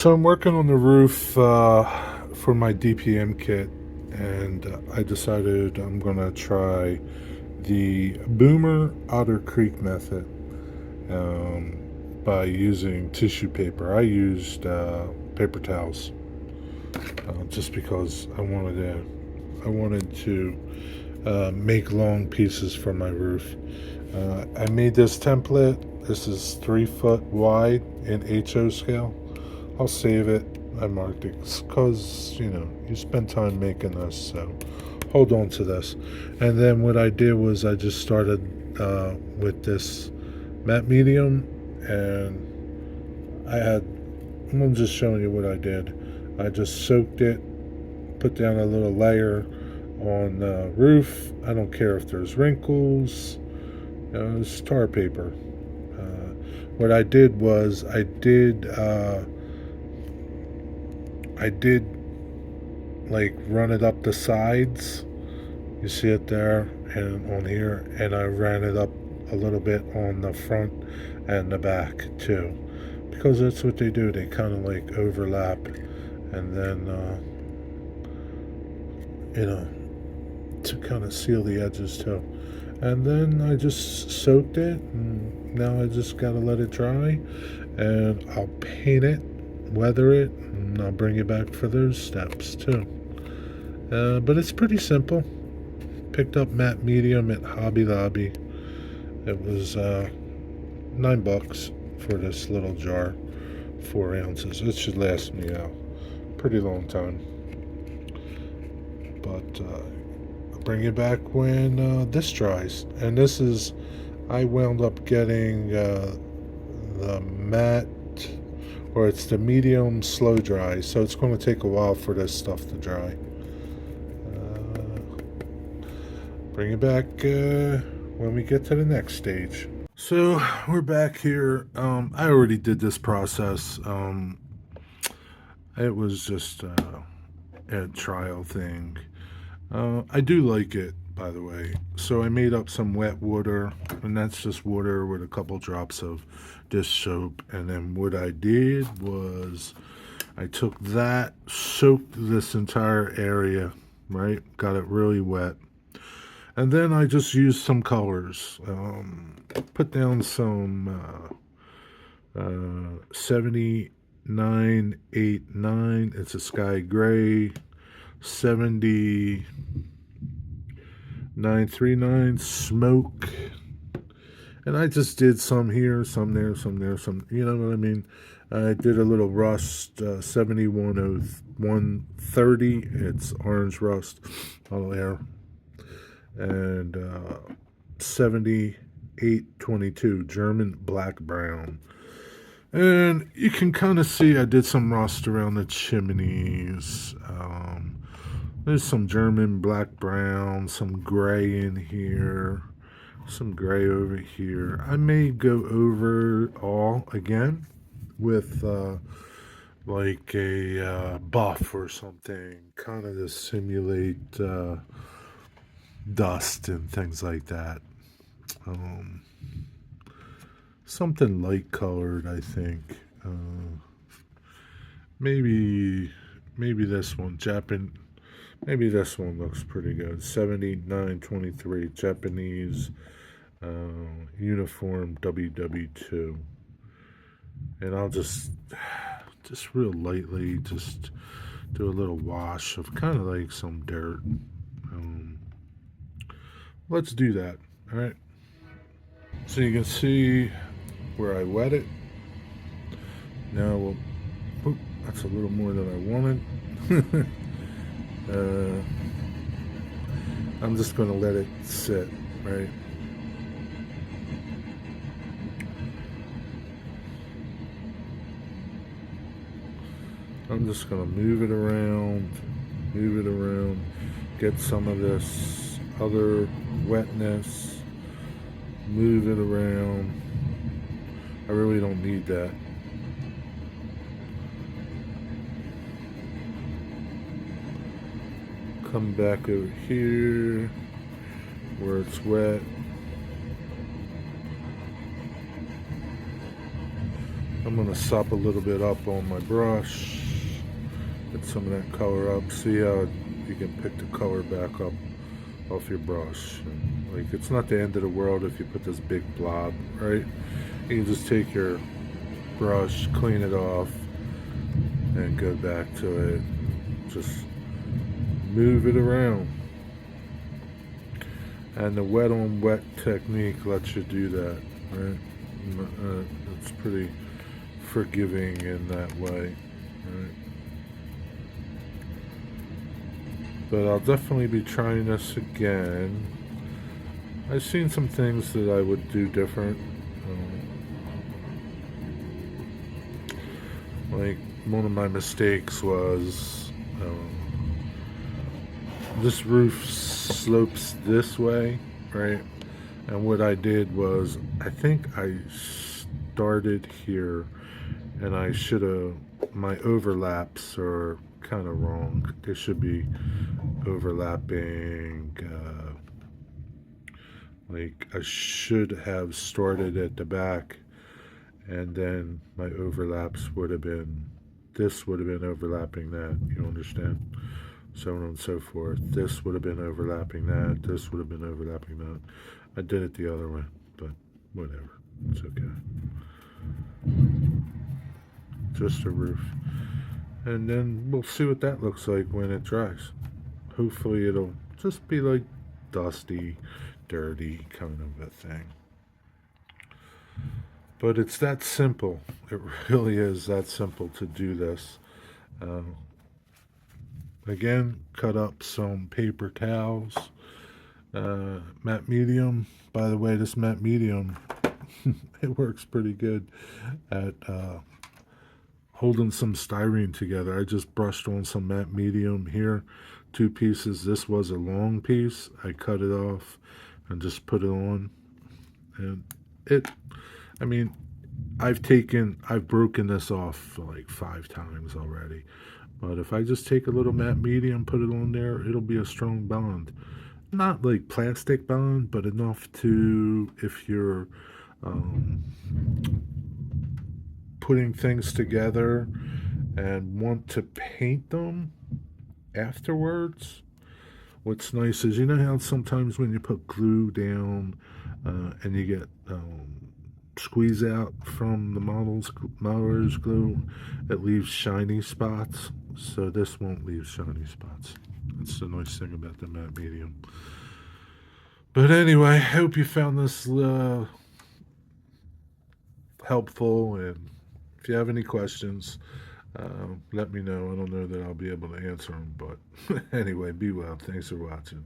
So I'm working on the roof for my DPM kit, and I decided I'm gonna try the Boomer Otter Creek method um, by using tissue paper. I used paper towels just because I wanted to make long pieces for my roof. I made this template. This is 3 foot wide in HO scale. I'll save it. I marked it because, you spend time making this, so hold on to this. And then what I did was I just started with this matte medium, and I'm just showing you what I did. I just soaked it, put down a little layer on the roof. I don't care if there's wrinkles, it's tar paper. What I did was I did like run it up the sides. You see it there and on here, and I ran it up a little bit on the front and the back too, because that's what they do. They kind of like overlap, and then to kind of seal the edges too. And then I just soaked it, and now I just gotta let it dry, and I'll paint it, weather it, and I'll bring you back for those steps too. But it's pretty simple. Picked up matte medium at Hobby Lobby. It was $9 for this little jar, 4 ounces. It should last me a pretty long time. But I'll bring you back when this dries. And I wound up getting the matte, or it's the medium slow dry, so it's going to take a while for this stuff to dry. Bring it back when we get to the next stage. So we're back here. I already did this process. It was just a trial thing. I do like it, by the way. So I made up some wet water, and that's just water with a couple drops of dish soap. And then what I did was I took that, soaked this entire area, right? Got it really wet. And then I just used some colors. Put down some 7989. It's a sky gray. 7939 smoke. And I just did some here, some there, some there, some. You know what I mean? I did a little rust. 710130. It's orange rust. All there. And 7822 German black brown. And you can kind of see I did some rust around the chimneys. There's some German black brown, some gray in here, some gray over here. I may go over all again with like a buff or something, kind of to simulate dust and things like that. Something light colored, I think. Maybe this one, maybe this one looks pretty good. 7923 Japanese uniform WW2, and I'll just real lightly just do a little wash of kind of like some dirt. Let's do that. All right. So you can see where I wet it. Now, that's a little more than I wanted. I'm just going to let it sit, right? I'm just going to move it around, get some of this other wetness, move it around. I really don't need that. Come back over here where it's wet. I'm going to sop a little bit up on my brush. Get some of that color up. See how you can pick the color back up off your brush. And, like, it's not the end of the world if you put this big blob, right? You can just take your brush, clean it off, and go back to it. Just move it around. And the wet on wet technique lets you do that, right? It's pretty forgiving in that way, right? But I'll definitely be trying this again. I've seen some things that I would do different. Like, one of my mistakes was this roof slopes this way, right? And what I did was, I think I started here, and I should have, my overlaps are kind of wrong. They should be overlapping, like I should have started at the back, and then my overlaps would have been, this would have been overlapping that, you understand? So on and so forth. This would have been overlapping that, this would have been overlapping that. I did it the other way, but whatever, it's okay. Just a roof. And then we'll see what that looks like when it dries. Hopefully it'll just be like dusty, dirty kind of a thing. But it's that simple. It really is that simple to do this. Again, cut up some paper towels. Matte medium. By the way, this matte medium, it works pretty good at holding some styrene together. I just brushed on some matte medium here, 2 pieces. This was a long piece. I cut it off and just put it on, and I mean, I've broken this off like 5 times already, but if I just take a little matte medium, put it on there, it'll be a strong bond. Not like plastic bond, but enough to, if you're putting things together and want to paint them afterwards. What's nice is, you know how sometimes when you put glue down and you get squeeze out from the modeller's glue, it leaves shiny spots. So this won't leave shiny spots. That's the nice thing about the matte medium. But anyway, I hope you found this helpful, and if you have any questions, let me know. I don't know that I'll be able to answer them, but anyway, be well. Thanks for watching.